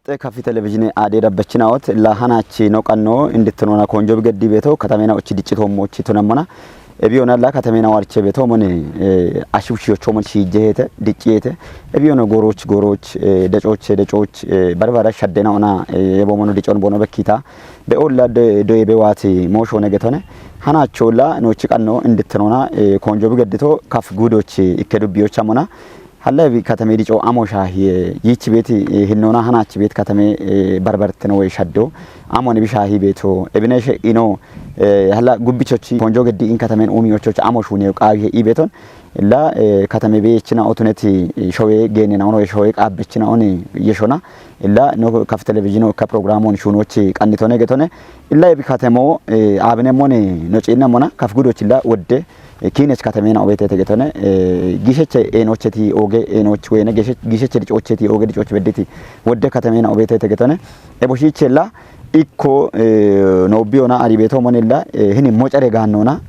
Batte kafi televizyiinii adee dabbachinaawot lahanachi noqannoo inditnoona konjo bigeddi beetoo katameena ochi diccitoomo ochi tunamona ebiyoona la katameena warche beetoo moni ashubshiyocho mon shijeete dicciete ebiyoona goroch decoch barbara shaddena ona yebomono dicon bono bekkita be olla do bewaati moosho negetone hanachola nochi qannoo inditnoona konjo bigeddito kaf guudochi ikkedubbiyocha mona Halle katame dico amosha yichi beti hinona hanachi bet katame barbarteno way shaddo amone bishahi beto ebineshe ino halla gubbichochi konjo geddi in katamen umiyochoch amoshune qaawi ibeton illa katame beechina otuneti showe genena ono showe qaabechina oni yeshona illa no kaf televizyon ka programon shunochi qannitone getone illa ebi katamo abne mone no cina mona kaf gudochilla wodde Kinesh katamena obete tegetone gisheche enocheti oge enoch wene gisheche dichocheti oge dichoch bediti wodde katamena obete tegetone eboshichella ikko no biona aribeto monilla hini mocare gaannona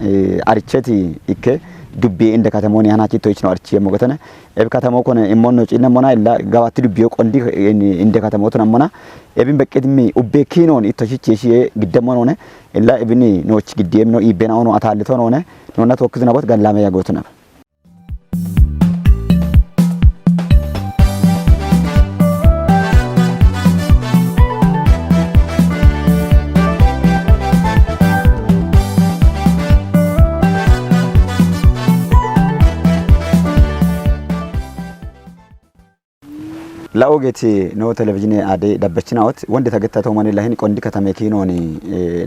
aricheti ikke dubbi inde katamoni hanachi toichno archi mogotone eb katamo kone immonno cinna mona illa gawatti dubbiyo qondi inde katamo tunamona ebin beqqedmi ubbe kinon itoshicheshi giddemonone illa ebini noch giddemno ibena ono atallitonone nonna tokkizna bot gallame yagotuna La ogeti no televizyiinii ade dabbachinaawot wonde tagettato mani lahin qondi katame kinoni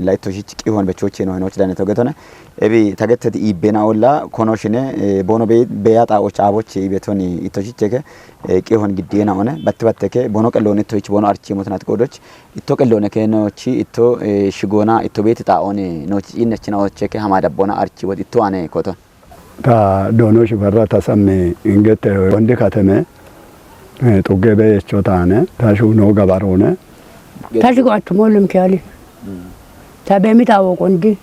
la itoshichi qihon bechoche no noch dane togetone ebi tagettati ibena olla konoshine bono beyata ochaboch ibetoni itoshicheke qihon giddena one batbatteke bono qellone itoch bono archi motnat qodoch itto qellone kenochi itto shigona itto betita one noch innechina ocheke hamada bona archi wod itto ane koto ta dono shibarra tasamme ingete wonde katame Togebe chotane, tashu no gabarone. Tashu ko atmolum kyali. Tabe mitawo kondi.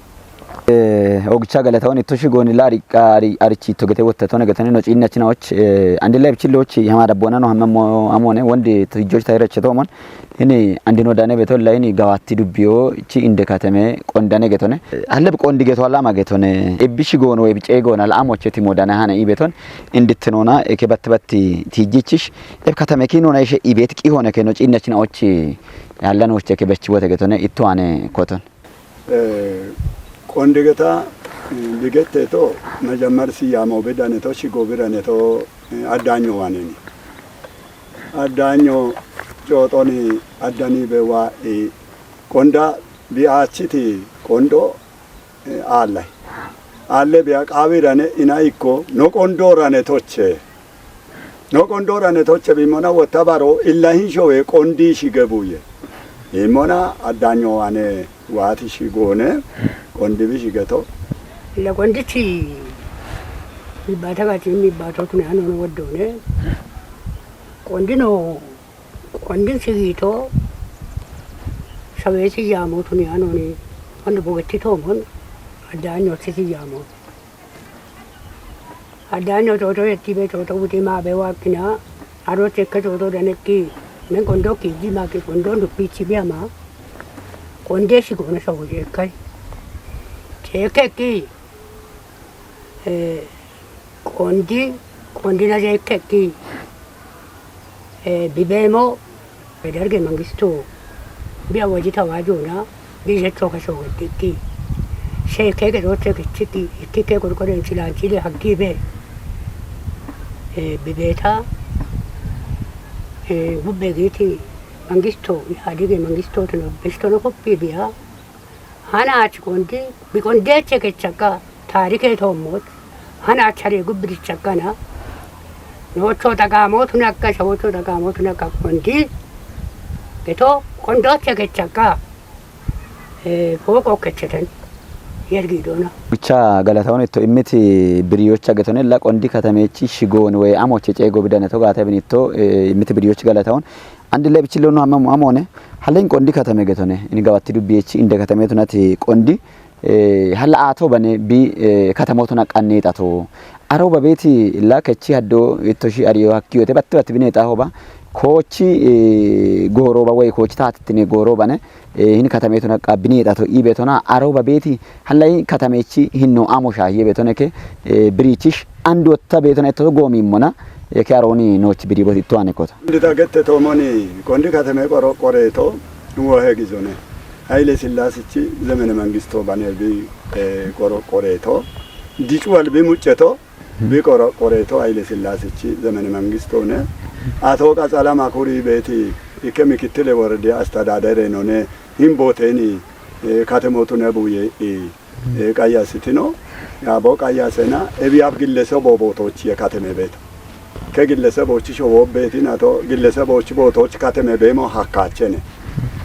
Ogcha galataon itoshi goni lari arichi togete wotatone gatane no cinna cinaoch andile bchilochi hamada bona no hammo amone wonde tijoj tayreche tomon ini andino dane beto laini gawatti dubbiyo ci inde katame qondane getone haleb qondi geto ala magetone ebishi gono we bice gona la amocheti modana hana ibeton inditnona ekebattbatti tijichish eb katame kinona ishe ibet qihone keno cinna cinaoch yallano cheke bechi wote getone itto ane koton Kondigeta bigette to majamar siyamo bedane to shigo birane to adanyo waneni adanyo jotoni adani bewa konda biachiti kondo alle biya qawirane inaiko no kondorane toche bimona wotabaro illa hinshowe kondi shigebuye imona adanyo wane wati shigone kondi bishigato la kondichi ibata gati mi bato tune ano wodone kondino kondin sigito saweti yamo tune ano ni ando bogetti tomon adanyo sisi yamo adanyo toto yetibe toto butima be wakina aro tekka toto daneki men kondoki jima ke kondondo pichi biama konde shigona sawoje kai Keki kondi na keki bibemo bederge mangisto bia wajita wajuna bije toka shogo tiki sheke rote tiki tiki korkore chilanchile hagibe bibeta bubbegiti mangisto hadige mangisto to besto no koppi bia Hana kondi bikonde cheke chaka tarike thomot hana chare gubri chakana no chota ga motuna ka shoto daga motuna ka kondi beto kondo cheke chaka foko kecheten yergi dona bicha galataon to imiti biriyocha getone la kondi katamechi shigon we amoche cego bidane to gata benito imiti biriyochi galataon andi lebchilo no amone halen kondi katame getone ini gawatti dubbiyechi inde katame tunati kondi hala ato bane bi katamotuna qannetato aro babeti la kechi haddo itoshi ariyo hakkiyote batti bine ta hoba kochi goroba way kochi taatitine gorobane hin katametuna qabiniidha to ibetona aroba beti hallay katamechi hinno amosha yebetona ke birichish andotta betona to gomimona የካሮኒ ኖች ቢሪቦት ይቷን እኮታ እንደታገተ ቶሞኒ ቆንዲ ከተሜ ቆረቆሬቶ ወሄ ጊዞነ ኃይለ ሥላሴቺ ዘመነ መንግስቶ ባነቢ ቆረቆሬቶ ዲጩዋል ቢሙጨቶ ቢቆረቆሬቶ ኃይለ ሥላሴቺ ዘመነ መንግስቶ ነ አቶ ቀጸላ ማኩሪ ቤቲ ይከሚክትለ ወረደ አስተዳደረ ነውነ ሂምቦቴኒ ከተሞቱ ነቡዬ ቀያስቲኖ ያቦ ቀያሰና እቢያብ ግለሰብ ቦቦቶች የከተሜ ቤት ከግለሰቦች ሾው ቤቲን አቶ ግለሰቦች ቦታዎች ከተሜ በሞ ሀካቸነ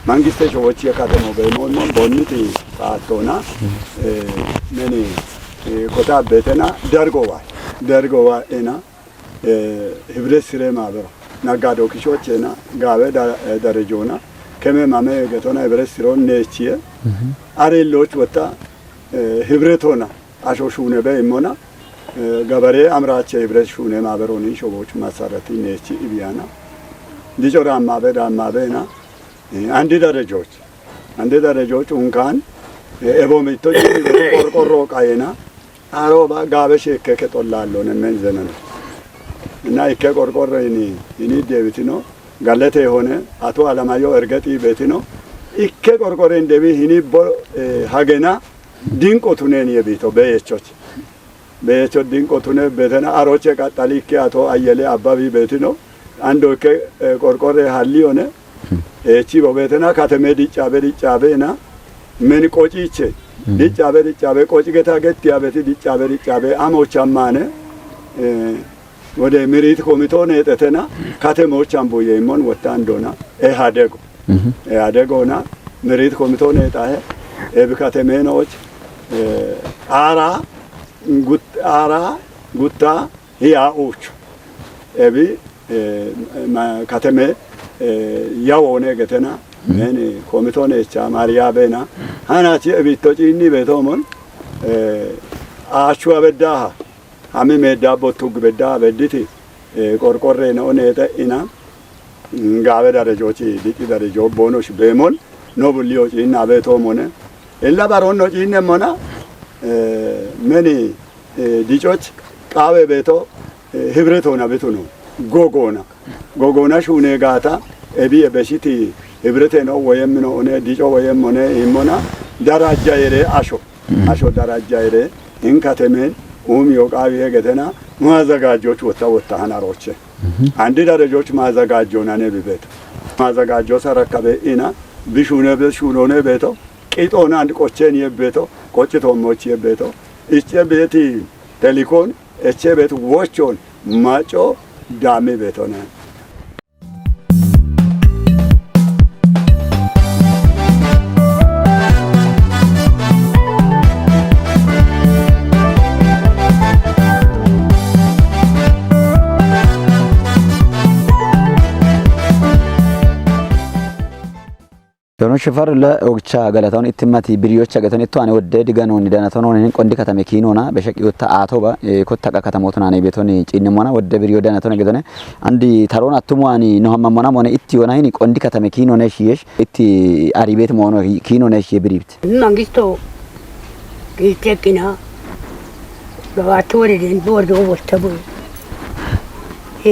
መንግስት ሾዎች የከተሞ በሞ ቦንቲ ሳቶና ነኒ ኮታ ቤተና ደርጎዋ እና ህብረት ስሬ ማበራ ነጋዶ ኪሾችና ጋበ ደረጆና ከመማመ ገቶና ህብረት ስሮን ነቺየ አሬሎች ወጣ ህብረቶና አሾሹነ በእሞና ገበሬ አምራቸ ህብረት ሹነ ማበሮኒ ሾቦች ማሳረቲ ነቺ ኢቢያና ዲጆራ ማበና አንድ ደረጃዎች እንኳን ኤቦሚቶች ቆርቆሮ ቃየና አሮባ ጋበሽ ከከጦላለው ነን ዘመን እና ይከቆርቆሮ እኔ ዴቪት ነው ጋለተ የሆነ አቶ አለማየሁ እርገጢ ቤት ነው ይከቆርቆሮ እንደቢ እኔ ሀገና ድንቆቱነን የቤቶ በየቾ ድንቆቱነ ቤተና አሮቼ ቃጣሊክ አቶ አየለ አባቢ ቤት ነው አንዶ ከቆርቆሮ ሀሊ ሆነ እቺ በቤተና ከተሜ ዲጫበና ምን ቆጪቼ ዲጫበ ቆጪ ገታ ገት ያበቲ ዲጫበ አሞቻማነ ወደ ምሪት ኮሚቴ ነው የጠተና ከተሞች አምቦዬ ይሞን ወጣ እንደሆነ ኢህአዴጎና ምሪት ኮሚቴ ነው የጣየ ከተሜኖች አራ ጉታ ያኡች እቢ ከተሜ ያወነ ገተና ምን ኮሚቴ ነው እቻ ማሪያ በና አናቺ እቢቶጪኒ ቤቶሞን አቹ አበዳሃ አሚ ሜዳቦ ቱግ በዳ በዲቲ ቆርቆሬ ነው ነተ ኢና ጋበ ደረጆች ዲቂ ደረጆ ቦኖሽ በሞል ኖብሊዮች ኢና ቤቶሞነ እላ ባሮን ነው ጂነሞና መኒ ዲጮች ቃበ ቤቶ ህብረት ሆና ቤቱ ነው ጎጎና ሹኔ ጋታ እቢ በሽቲ ህብረት ነው ወይም ነው ሆነ ዲጮ ወይም ሆነ ይሞና ደረጃ የሬ አሾ ደረጃ የሬ እንካተመን ዮቃቢ ገተና ማዘጋጆች ወጣ ሀናሮች አንድ ደረጆች ማዘጋጆና ነብቤት ማዘጋጆ ሰረከበ ኢና ቢሹነ ቤቶ ቂጦና አንድ ቆቼን የቤቶ ቆጭቶሞች የቤቶ እቼ ቤቲ ቴሊኮን እቼ ቤት ወቾን ማጮ ዳሜ ቤቶና ዶኖ ሽፈር ለኦግቻ ገለታውን ኢትማቲ ቢሪዮች ገተን እቷን ወደ ዲጋኖን ዳናቶን ሆነን ቆንዲ ከተመ ኪኖና በሸቂውታ አቶባ ኮታቃ ከተሞቱና ነው ቤቶን ጪንሞና ወደ ቢሪዮ ዳናቶን ገተነ አንዲ ታሮን አቱማኒ ነው ሀማሞና ሞነ ኢቲ ሆናይኒ ቆንዲ ከተመ ኪኖ ነሽየሽ ኢቲ አሪ ቤት ሞኖ ኪኖ ነሽ የብሪብት መንግስቶ ይጨቂና ጋዋቶሬን ቦርዶ ወስተቡ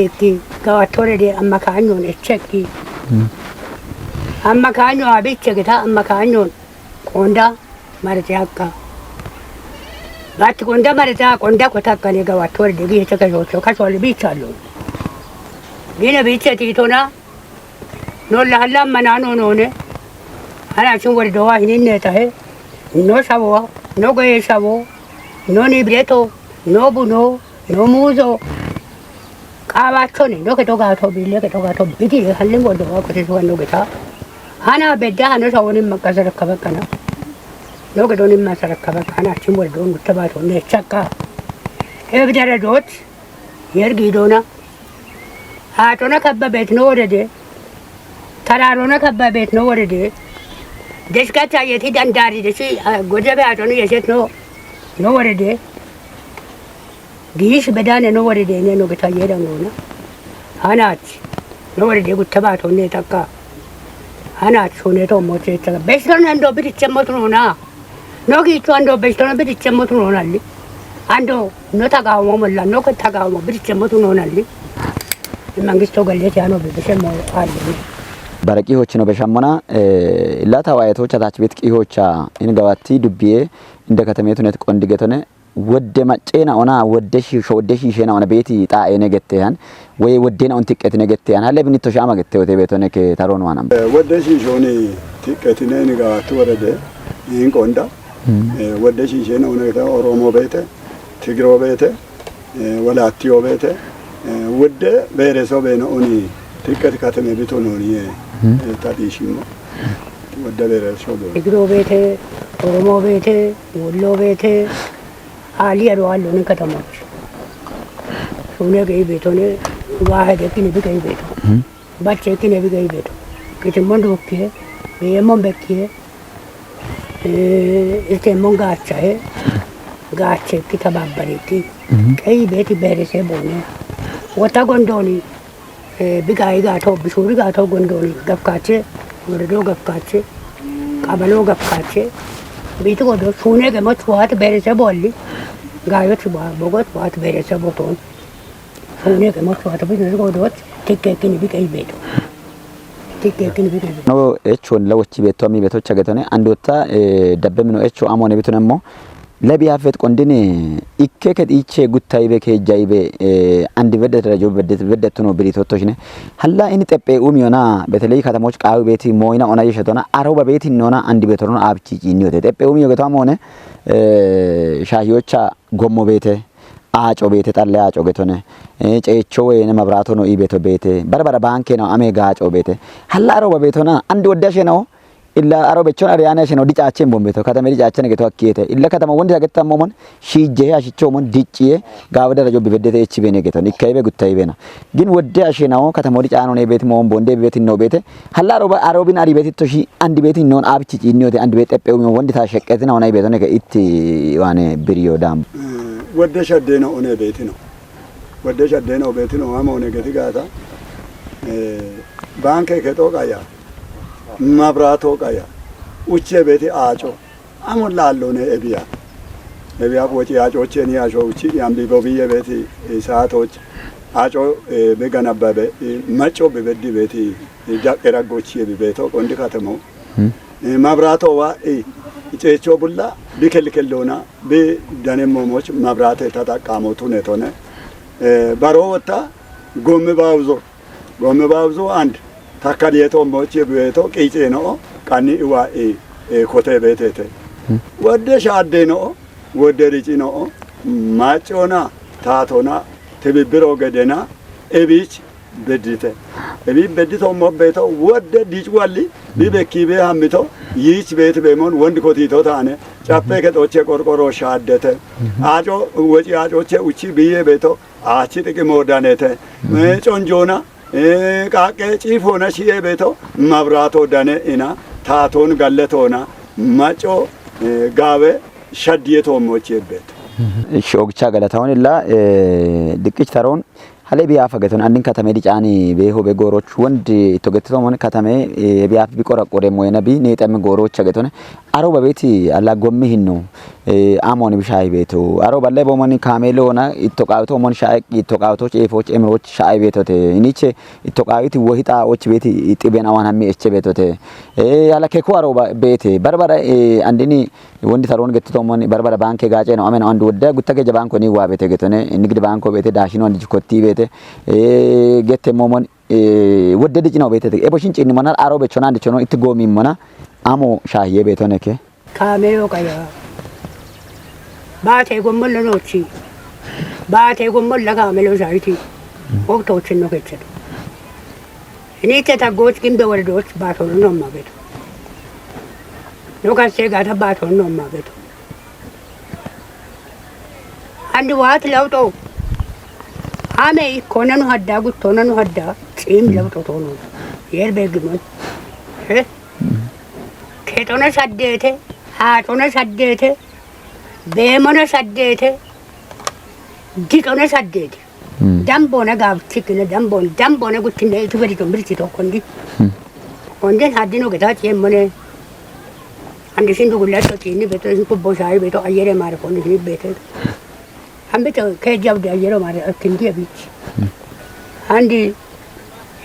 ኤቲ ጋዋቶሬ አማካኙ ነቸቂ አማካኙ አቤት ገታ አማካኙ ቆንዳ ማለት ያቃ ቆንዳ ማለት ቆንዳ ኮታካኔ ጋዋት ወርደ ጊዜ ተከጆቾ ካሶል ቢቻሉ ዲነ ቢቸ ቲቶና ኖላ ሀላ መናኖ ኖነ አናችን ወርደዋ ይኔ ታሄ ኖ ሳቦ ኖ ጎይ ሳቦ ኖ ኒብሬቶ ኖ ቡኖ ኖ ሙዞ ቃባቾኔ ኖ ከቶጋቶ ቢለ ከቶጋቶ ቢቲ ሀልን ወርደዋ ኮቴ ወንዶ ገታ አና በዳ ነው ሰውንም መቀሰረ ከበቀና ነው ገዶንም ማሰረ ከበቀና አችን ወልዶን ተባቶ ነቻካ እብደረዶት የርጊዶና አቶና ከበቤት ነው ወረደ ተራሮና ከበቤት ነው ወረደ ደስካታ የቲ ዳንዳሪ ደሲ ጎጀበ አቶና የሴት ነው ወረደ ጊሽ በዳነ ነው ወረደ ነው ገታ የዳንጎና አናት 너를 내고 태바도 내다가 하나 손에도 못 쳤잖아. 베스트는 안도 비리째 못 오나. 너기 또 안도 베스트는 비리째 못 오나리. 안도 너 타가 오면 라 너가 타가 오면 비리째 못 오나리. mangisto galleeti anoo bibishe moo haalli. Bara qihochino beshammona illata waayetocha taach beet qihocha in gawatti dubbiye inda katameetu net qondi getone wodde macceena ona wodde shiishena ona beeti xaa'ene getteyan way woddena on tiqqetine getteyan halle binitto shama gette wote beetone ke taron wanam wodde shiishoni tiqqetine in gawatti worede in qonda wodde shiishena ona geta oromo beete tigro beete walaattiyo beete ወደ ብሔረሰብ ነው ኦኒ ትቀት ከተማ ቤት ነው ታዲሽሞ ወደ ብሔረሰብ እግሮ ቤት ኦሮሞ ቤት ወሎ ቤት አሊያዶ አሉን ከተሞች ሱነ ገይ ቤት ሆነ ዋህደ ግን ቢገይ ቤት ባቸ ግን ቢገይ ቤት ከተሞን ዶኬ በየሞን በኪ እቴ ሞንጋቻ ጋቸ ከተባበሪቲ ቀይ ቤት ብሔረሰብ ሆነ ወታ ጎንዶኒ ቢጋይ ጋቶ ቢሹሪ ጋቶ ጎንዶኒ ገፍካቼ ወረዶ ገፍካቼ ቀበሎ ገፍካቼ ቤት ወዶ ሱኔ ገመት ዋት ቤረሰብ ወሊ ጋዮች ቦጎት ዋት ቤረሰብ ቦቶን ሱኔ ገመት ዋት ቢነዝ ጎዶት ትከክን ቢቀይ ቤቱ ትከክን ቢቀይ ቤቱ ነው እቾን ለወቺ ቤቷሚ ቤቶች አገተነ አንድ ወታ ደበም ነው እቾ አሞኔ ቤቱ ነሞ ለቢያፈት ቆንድኔ ኢከከት ኢቼ ጉታይ በከ ጃይቤ አንድ በደት ረጆ በደት ነው ብሪቶቶች ነ ሐላ ኢን ጠጴ ኡሚዮና በተለይ ከተሞች ቃው ቤት ሞይና ኦና የሸቶና አረው በቤት ይኖና አንድ ቤት ነው አብቺ ጂኒዮተ ጠጴ ኡሚዮ ገታም ሆነ ሻሂዮቻ ጎሞ ቤተ አጮ ቤተ ጠለ አጮ ገቶነ ጨቾ ወይነ መብራቶ ነው ኢ ቤቶ ቤተ በርበረ ባንኬ ነው አሜ ጋጮ ቤተ ሐላ አረው በቤቶና አንድ ወዳሽ ነው ኢላ አሮ በቾን አሪያና ሸኖ ዲጫቼን ቦምቤቶ ከተማ ዲጫቼን ገቶ አኪየተ ኢላ ከተማ ወንድ ያገታሞሞን ሺጄ አሽቾሞን ዲጪዬ ጋበደ ረጆ ቢበደተ ኤች ቤኔ ገቶ ንካይቤ ጉታይቤና ግን ወደ አሽናው ከተማ ዲጫኖ ነው ቤት ሞን ቦንዴ ቤት ነው ቤት ሐላ አሮ ቢን አሪ ቤት ቶሺ አንድ ቤት ነው አብቺ ጂኒዮተ አንድ ቤት ጠጴው ወንድ ታሸቀትና ሆናይ ቤት ነው ኢቲ ዋኔ ብሪዮ ዳም ወደ ሸደ ነው ኦነ ቤት ነው ወደ ሸደ ነው ቤት ነው አማው ነገቲ ጋታ ባንክ ከጦቃያ መብራቶ ቀያ ውቼ ቤቴ አጮ አሞላለው ነው እቢያ ወጪ አጮቼን ያሾ ውጪ ያምቢ በብየ ቤቴ ሰዓቶች አጮ በገነበበ መጮ በበዲ ቤቴ ጃቀራጎች የቤቶ ቆንድ ከተማው መብራቶ ዋ ጨቾ ቡላ ቢከልከለውና በደነሞሞች መብራቶ ተጠቃሞቱ ነቶነ ባሮወታ ጎም ባውዞ አንድ ታካሊየቶ ሞቼ ቤቶ ቂጬ ነው ቃኒ ዋኤ ኮቴ ቤቴቴ ወደ ሻዴ ነው ወደ ሪጪ ነው ማጮና ታቶና ትብብሮ ገደና እቢች በድተ እቢ በድቶ ሞቤቶ ወደ ዲጭዋሊ ቢበኪቤ ሀምቶ ይች ቤት በመሆን ወንድ ኮቲቶ ታነ ጫፔ ከጦቼ ቆርቆሮ ሻደተ አጮ ወጪ አጮቼ ውጪ ብዬ ቤቶ አቺ ጥቅም ወዳነተ ጮንጆና ቃቄ ጪፎና ሺዬ ቤቶ መብራቶ ደነ ኢና ታቶን ገለቶና ማጮ ጋበ ሸዲየቶ ሞቼበት እሺ ኦግቻ ገለታውን ኢላ ድቅች ተሮን ሀለ ቢያፈ ገቶን አንድን ከተማ ዲጫኒ በሆ በጎሮች ወንድ ተገተቶ ሆነ ከተማ ቢያፍ ቢቆረቆረ ሞየና ቢ ነጠም ጎሮች ገቶነ አሮ በቤት አላ ጎምህ ነው አሞን ቢሻይ ቤቱ አሮ ባለ በሞኒ ካሜሎና ኢቶቃውቶ ሞን ሻይ ኢቶቃውቶች ኤፎች ኤምሮች ሻይ ቤቶተ ኢኒቼ ኢቶቃዊት ወሂጣዎች ቤት ኢጥቤና ዋናሚ እቼ ቤቶተ ያላ ከኮ አሮ ቤት በርበረ አንድኒ ወንድ ተሮን ገተቶ ሞን በርበረ ባንክ ጋጬ ነው አመን አንድ ወደ ጉተገ ባንኮ ኒ ዋ ቤት ገተነ ንግድ ባንኮ ቤት ዳሽኖ አንድ ኮቲ ቤት ገተ ሞሞን ወደ ልጅ ነው ቤት ኤቦሽን ጭኒ ሞናል አሮ በቾና አንድ ቾኖ ኢትጎሚ ሞና አሞ ሻዬ ቤቶነከ ካሜዮ ቀያ ባቴ ጎመለ ኖቺ ባቴ ጎመለ ካሜሎ ሻይቲ ወቅቶችን ነው ከቸ እኔ ተታጎች ግን በወረዶች ባቶን ነው ማገቱ ነው ካሴ ጋታ ባቶን ነው ማገቱ አንድ ዋት ለውጦ አሜ ኮነኑ ሀዳ ጉቶነኑ ሀዳ ጺም ለውጦ ቶሎ የርበግሞት ከቶነ ሰደተ አቶነ ሰደተ በመነ ሰደተ ዲቶነ ሰደተ damboona gaafchikkina damboona guttinne itu fedi ton birti tokkondi onden haddino getaa ciemmone andi sindu gullatto ciinni beto sin kubbo shaayi beto ayyere maare konni sini beete hambito keejjabde ayyero maare akkindi abichi andi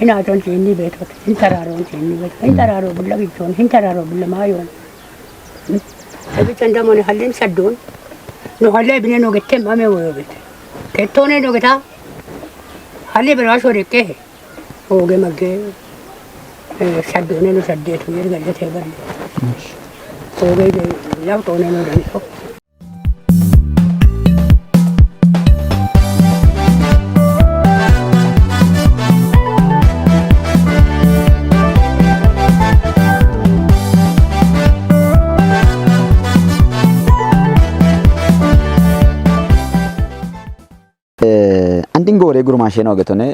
hinaaton ciinni beto hintararoon ciinni beto hintararo bulla gichoon hintararo bulla maayoon abitan damone hallin saddoon no halle bine no gettem ame woyo bete kettone no getaa halle bira shoreke oge magge saddoone no saddeetu yer gallate balle oge de lawtone no danso Andingore gurmashe no getone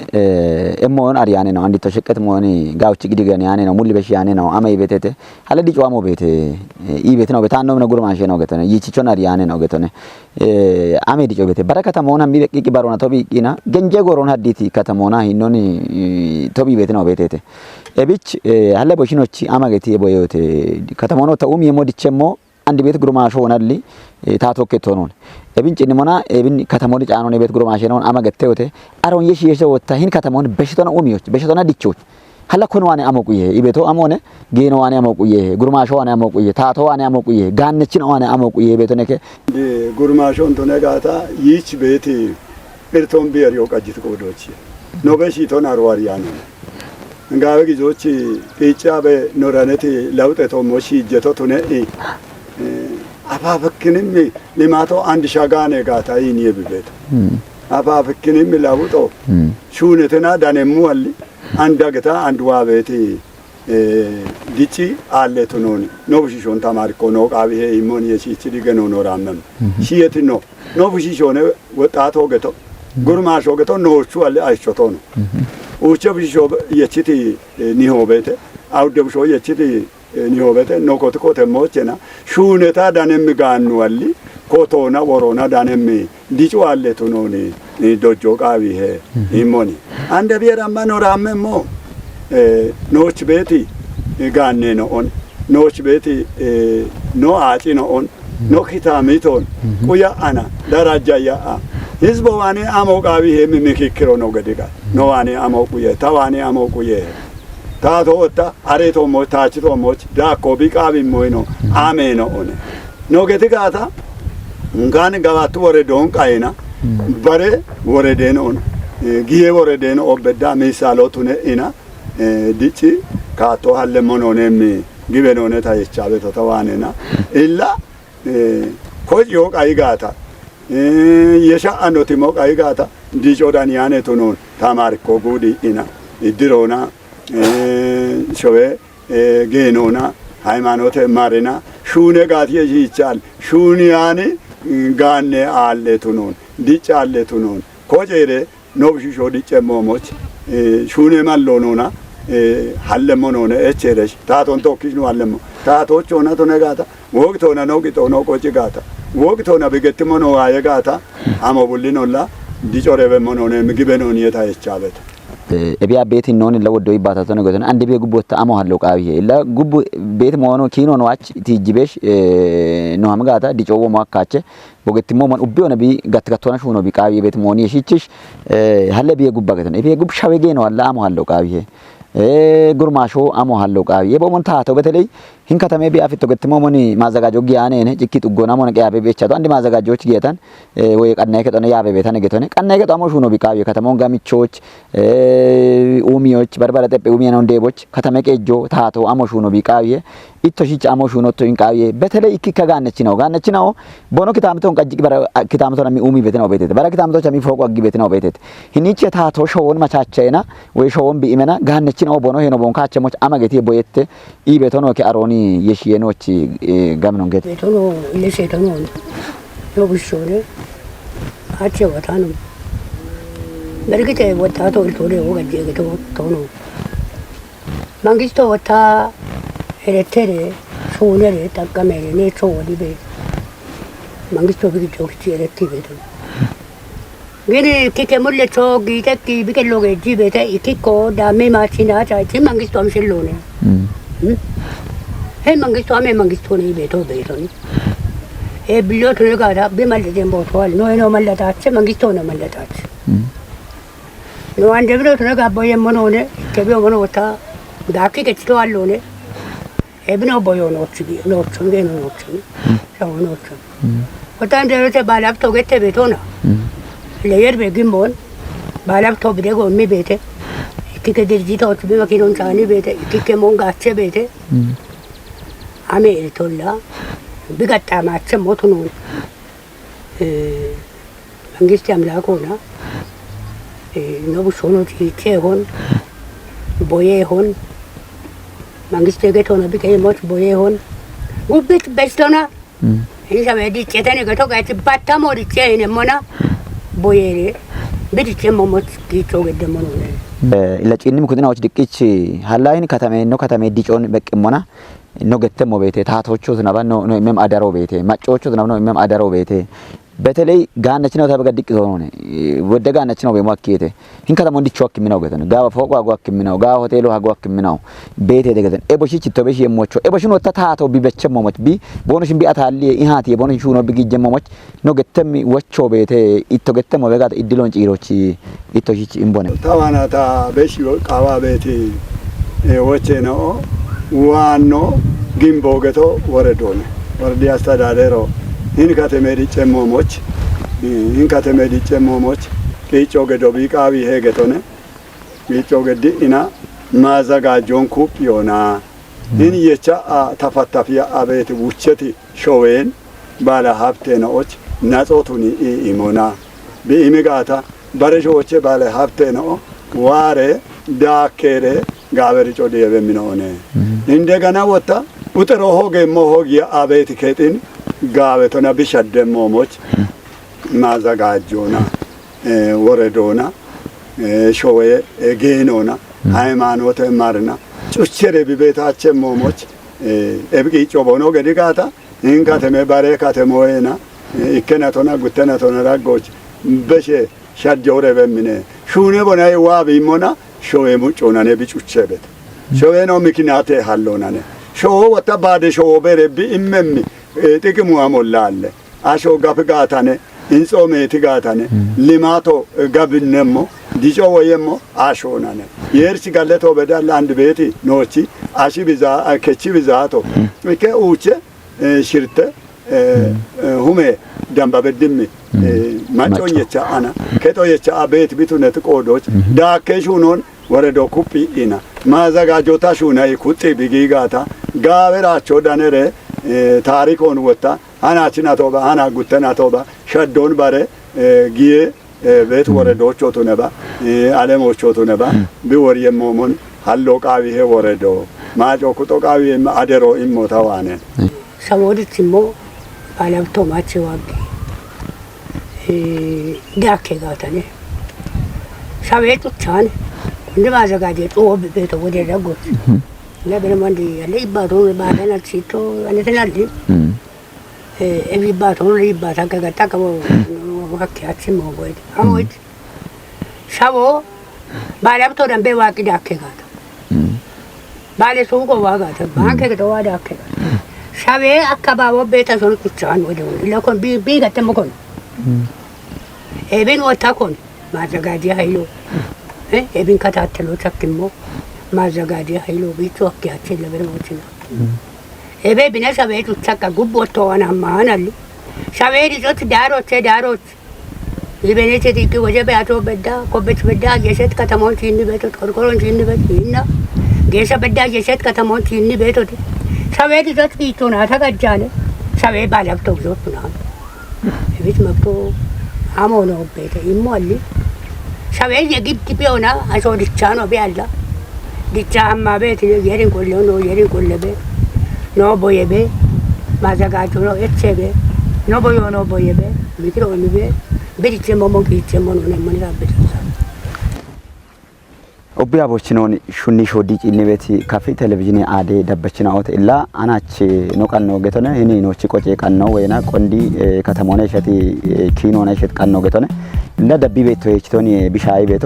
emon ariane no andito sheket moni gauchi gidigani ane no mulli beshi ane no amay betete haladi chwamo bete I bete no betano no gurmashe no getone yichichon ariane no getone ame dicho bete barakata mona mi ki barona tobi kina genje goron haditi katamona hinoni tobi bete no betete ebich halle boshinochi amageti boyote katamono ta umi modichemo አንድ ቤት ጉርማሾ ሆናሊ ታቶከቶ ነው እብን ጭንሞና እብን ከተሞን ጫኖ ነው ቤት ጉርማሽ ነው አማገተውቴ አሮን የሺየሸ ወታሂን ከተሞን በሽቶና ኡሚዮች በሽቶና ዲቾች ሀለኮን ዋኔ አሞቁዬ ኢቤቶ አሞነ ጌኖ ዋኔ አሞቁዬ ጉርማሾ ዋኔ አሞቁዬ ታቶ ዋኔ አሞቁዬ ጋነችን ዋኔ አሞቁዬ ቤቶነከ ጉርማሾ እንቶነ ጋታ ይች ቤት ኤርቶን ቢያሪዮ ቀጅት ቆዶች ነው በሽቶና አርዋሪያ ነው እንጋበ ጊዜዎች ቄጫበ ኖራነቴ ለውጠቶ ሞሺ ጀቶ ቱነ አፋፍክንም ለማቶ አንድ ሻጋኔ ጋታ ይኒብበት አፋፍክንም ለውጦ ሹነተና ዳነሙ አለ አንድ አገታ አንድ ዋቤቴ ዲቺ አለቱ ነው ኖብሽሾን ተማርኮ ነው ቃቢሄ ይሞን የሲቺ ዲገኖ ኖራመም ሲየት ነው ኖብሽሾነ ወጣቶ ገቶ ጉርማሾ ገቶ ኖቹ አለ አይቾቶ ነው ኡቸብሽሾ የቺቲ ኒሆቤቴ አውደብሾ የቺቲ ኒሆቤቴ ኖኮት ኮተሞችና ሹነታ ዳነም ጋኑ አሊ ኮቶና ወሮና ዳነም ዲጩ አለቱ ነው ዶጆ ቃቢሄ ይሞኒ አንደ ቢራማ ኖራመሞ ኖች ቤቲ ጋኔ ነው ኦን ኖች ቤቲ ኖ አጪ ነው ኦን ኖ ኪታሚቶን ቁያ አና ደረጃ ያ ህዝብ ዋኔ አሞቃቢ ሄም ምክክሮ ነው ገዲጋ ኖ ዋኔ አሞቁየ ታዋኔ አሞቁየ ታቶ ወጣ አሬቶ ሞች ታችቶ ሞች ዳኮ ቢቃቢ ሞይ ነው አሜ ነው ኦን ኖ ገዲጋታ እንጋን ጋባቱ ወረዶን ቃይና በሬ ወረዴን ኦን ጊዜ ወረዴን ኦበዳ ሚሳሎቱነ ኢና ዲቺ ካቶ ሀለሞኖኔም ግበኖኔ ታየቻበቶ ተዋኔና ኢላ ኮጂዮ ቃይጋታ የሻአኖቲ ሞቃይጋታ ዲጆዳን ያኔቱ ነው ታማርኮ ጉዲ ኢና ኢድሮና ሾቤ ጌኖና ሃይማኖት ማሪና ሹኔ ጋት ይቻል ሹኒያኒ ጋኔ አለቱ ነው ዲጫ አለቱ ነው ኮጄሬ ኖብሽሾ ዲጨ ሞሞች ሹኔ ማሎኖና ሀለሞኖነ እቸረሽ ታቶን ቶኪሽ ነው ሀለሞ ታቶች ሆነ ተነጋታ ወቅት ሆነ ነው ቂጦ ነው ቆጭ ጋታ ወቅት ሆነ በገትሞ ነው አየጋታ አሞቡሊኖላ ዲጮሬ በመኖነ ምግበኖን የታየቻበት እቢያ ቤት ነው ለወዶ ይባታቶ ነው ገተና አንድ ቤት ጉቦታ አሞ ሀለው ቃቢሄ ለጉቡ ቤት መሆኑ ኪኖ ነው አች ቲጅቤሽ ነው አምጋታ ዲጮዎ ማካቸ ወገትሞ ማን ኡቢዮ ነቢ ጋትጋቶና ሹኖ ቢቃቢ ቤት መሆኑ የሺችሽ ሀለ ቢየ ጉባ ገተና እቢየ ጉብ ሻዌጌ ነው አለ አሞ ሀለው ቃቢሄ ጉርማሾ አሞ ሀለው ቃቢ የቦሞን ታቶ በተለይ hin katame bi afito getimo moni mazagajo giane ne jikki tugona mon qiyabe bechato andi mazagajoch getan ወይ ቀናይ ከጠነ ያበ ቤታነ ገተነ ቀናይ ከጠሞ ሹኖ ቢቃቢ ከተሞን ጋሚቾች ኡሚዮች በርበረ ጠጴ ኡሚያ ነው እንደቦች ከተመቀጆ ታቶ አሞ ሹኖ ቢቃቢ ኢቶሺች አሞ ሹኖ ቶ ኢንቃቢ በተለይ ኢኪ ከጋነች ነው ቦኖ kitamton ቀጅቅ በረ kitamton አሚ ኡሚ ቤት ነው ቤት በረ kitamቶች አሚ ፎቆ አጊ ቤት ነው ቤት ሂኒች ታቶ ሾውን መቻቸና ወይ ሾውን ቢኢመና ጋነች ነው ቦኖ ሄኖ ቦን ካቸሞች አማገቴ ቦየት ኢ ቤት ነው ከአሮኒ የሺየኖች ጋምኖን ገት ቤቶኖ ለሸተኖ ነው ብሾኔ አቼ ወታኑ በርግጥ ወጣቶ ልቶኔ ወገጀ ገቶ ቶኖ መንግስቱ ወጣ ኤሌክትሪ ሾኔ ተቀመረ ኔቾ ወዲ ቤት መንግስቱ ቢጆክቲ ኤሌክትሪ ቤት ግን ከከሙለ ቾጊ ተቂ ቢከሎ ገጂ ቤተ ኢኪኮ ዳሜ ማቺና ቻቺ መንግስቱ አምሽሎነ መንግስቱ አሜ መንግስቱ ነው ቤቶ ነው ብሎት ጋራ ቢመልደን ቦታዋል ነው መለጣች መንግስቱ ነው መለጣች ነው አንደ ብሎት ጋቦ የመኖነ ከቢው መኖ ወታ ዳኪ ከችቶ አለone ebno boyonoch nochun ge nochun nochun ወጣን ደረተ ባላብቶ ገተ ቤቶ ነው ለየር በግሞን ባላብቶ ብደጎ የሚቤተ ኢቲከ ድርጅቶች በመኪኖን ጫኒ ቤተ ኢቲከ ሞንጋቸ ቤተ አሜ ቶላ ቢጋጣማቸ ሞቱ ነው መንግስት አምላክ ሆና ነው ሶኖች ይቼሆን ቦዬሆን መንግስት ገቶ ነው ቢቀይሞች ቦዬሆን ጉብት በስተና ይሄ በዲ ጨተነ ገቶ ጋጭ ባታሞ ዲቼ ነሞና ቦዬሬ ቢዲቼ ሞሞት ዲቾ ገደሞ ነው ለጪኒ ምኩትናዎች ድቅች ሀላይን ከተሜ ነው ከተሜ ዲጮን በቅሞና ነው ገተሞ ቤቴ ታቶቹ ዝናባ ነው እመም አዳሮ ቤቴ ማጮቹ ዝናባ ነው እመም አዳሮ ቤቴ በተለይ ጋነች ነው ተበገድቅ ዞኖ ነው ወደ ጋነች ነው በማክየቴ ህን ከተማ እንዲቾ አክሚናው ገተነ ጋባ ፎቋ አክሚናው ጋ ሆቴሉ ሀጓ አክሚናው ቤቴ ደገተነ ኤቦሺ ቺቶበሽ የሞቾ ኤቦሺን ወጣ ታቶ ቢበቸ ሞሞች ቢ ቦኖሽን ቢአታሊ ኢሃት የቦኖሽ ሹኖ ቢግጀ ሞሞች ነው ገተም ወቾ ቤቴ ኢቶ ገተም ወበጋት ኢድሎን ጪሮች ኢቶሺ ኢምቦነ ታዋናታ በሺ ቃዋ ቤቴ ወቼ ነው ዋኖ ግምቦ ገቶ ወረዶነ ወረዲ አስተዳደሮ hin kateme di cemomoch kicho gedo biqawi he getone kicho gedi ina mazagajon kupyona hin yecha tafattafiya abet wucheti showen bala haftenaoch natsotuni imona bi imigata bareshoche bala hafteno ware dakere gaberi chode yeminone indegana wota utero hoge mohogi abet ketin ጋበቶና ቢሸደሞሞች ማዘጋጆና ወረዶና ሾዌ ጌኖና ሃይማኖት ማርና ጩቸሬ ቢቤታቸው ሞሞች እብቂጮ ቦኖ ገዲጋታ እንካተመ ባሬ ካተሞይና ይከናቶና ጉተናቶና ራጎች በሸ ሻጆሬ በሚነ ሹኔ ቦናይ ዋቢሞና ሾዌ ሙጮና ነቢጩቸበት ሾዌ ነው ምክንያት ሃሎናነ ሾው ወጣ ባደ ሾው በረቢ ኢመም ጥቅሙ አሞላለ አሾ ጋፍጋታነ እንጾሜት ጋታነ ሊማቶ ጋብነሞ ዲጮ ወየሞ አሾናነ የርሲ ጋለቶ በዳል አንድ ቤቲ ኖቺ አሺ ቢዛ ከቺ ቢዛቶ ከኡቸ ሽርተ ሁሜ ደምባ በድም ማጮየቻ አና ከጦየቻ ቤት ቢቱነት ቆዶች ዳከሹኖን ወረዶ ኩፒ ኢና ማዘጋጆታ ሹናይ ኩጢ ቢጊጋታ ጋበራቾ ዳነረ ታሪኮን ወጣ አናችና ቶባ አና ጉተና ቶባ ሸዶን ባረ ጊዜ ቤት ወረዶች ወጡነባ አለሞች ወጡነባ ቢወር የሞሞን ሀሎ ቃቢ ሄ ወረዶ ማጮ ኩጦ ቃቢ አደሮ ኢሞታዋነ ሰሞድትሞ ባለብቶ ማቼ ዋጊ ዳኬ ጋታነ ሰቤቱ ቻን እንደማዘጋጀ ጾብ ቤት ወደ ረጎት ለበለማንዲ ያለ ይባቶ ባለና ሲቶ አለተላል ይባቶ ይባታ ከገጣ ከቦ ወከያች ሞጎይ አሞት ሻቦ ባለብቶ ደንበ ዋቂ ዳኬ ጋታ ባለ ሱቆ ዋጋታ ባንከ ከተዋ ዳኬ ሻቤ አካባቢ ቤተሰብ ቁጫን ወደ ለኮን ቢ ከተመኮን ኤቤን ወታኮን ማዘጋጀ ኃይሎ ኤቤን ከታተሎ ተክሞ ማዘጋጀ ኃይሎ ቢቱ አኪያች ለበረሞች ነው ኤቤ ቢነሳ ቤቱ ተካ ጉቦቶ ዋና ማናል ሻቤ ዲዞት ዳሮች ይበኔት ዲቂ ወጀበ አቶ በዳ ኮበች በዳ የሸት ከተሞች ይንበቶ ቆርቆሮች ይንበቶ ይና ጌሰ በዳ የሸት ከተሞች ይንበቶ ሻቤ ዲዞት ቢቱና ተጋጃለ ሻቤ ባለብቶ ዞቱና ቤት መብቶ አሞኖ ቤተ ይሞል ሻቤ የግድ ቢሆና አሾድቻ ነው ቢያላ ዲቻ አማ ቤት የሪን ቆለው ነው የሪን ቆለበ ነው ቦየበ ማዘጋጁ ነው እቸበ ነው ቦዮ ነው ቦየበ ቢትሮ ንበ ቢትቸ ሞሞን ኪቸ ሞኖ ነው ማንራበት ኦቢያ ቦችኖን ሹኒ ሾዲ ጭኒቤት ካፌ ቴሌቪዥን አዴ ደበችናውት ኢላ አናች ኖቃን ነው ገተነ እኔ ኖቺ ቆጬ ቃን ነው ወይና ቆንዲ ከተማው ነው ሸቲ ኪኖ ነው ሸት ቃን ነው ገተነ እንደ ደቢ ቤቶ የችቶኒ ቢሻይ ቤቶ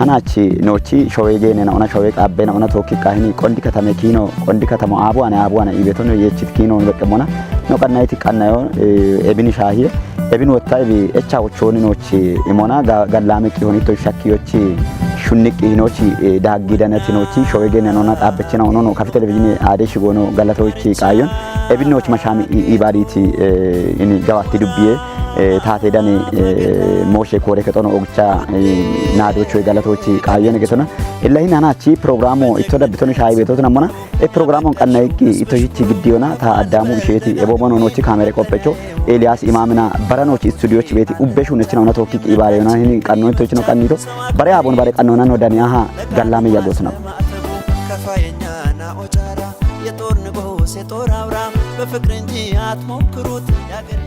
ሀናቺ ኖቺ ሾዌጌነ ነውና ሾዌ ቃቤ ነውና ቶኪ ቃሂኒ ቆንዲ ከተማ ኪኖ ቆንዲ ከተማ አቡአና ኢቤቶ ነው የችት ኪኖ በቀሞና ነው ቀናይቲ ቀናዮ ኤቢኒ ሻሂ ኤቢን ወታይ ቢ ኤቻዎቾኒ ኖቺ ኢሞና ጋላመቂ ሆኒቶ ሻኪዮቺ ሹንቂ ኖቺ ዳጊ ደነቲ ኖቺ ሾዌጌነ ነውና ቃበች ነው ነው ከፊ ቴሌቪዥን አዴሽ ጎኖ ጋላቶቺ ቃዮን ኤቢን ኖቺ መሻሚ ኢባዲቲ ኢኒ ጋዋቲ ዱቢዬ ታቴ ዳኒ ሞሼ ኮሬ ከቶኖ ኦግቻ ናዶቹ ጋላቶቺ ቃዮን ገቶና ኢላሂና ናቺ ፕሮግራሙ ኢቶደብቶኒ ሻይ ቤቶት ነሞና ፕሮግራሙን ቀናይቂ ኢቶሂቺ ግዲዮና ታ አዳሙ ሼቲ ኤቦሞኖ ኖቺ ካሜራ ቆጴቾ ኤልያስ ኢማምና በረኖች ስቱዲዮች ቤት ኡቤሹ ነች ነው ቶኪ ኢባሬና ሂኒ ቀኖቶች ነው ቀኒቶ በሬ አቦን ባሬ ቀኖና ነው ዳኒያሃ ጋላም ያጎት ነው ከፋየኛና ኦጫራ የጦር ንጉስ የጦር አውራ በፍቅር እንጂ አትሞክሩት ያገር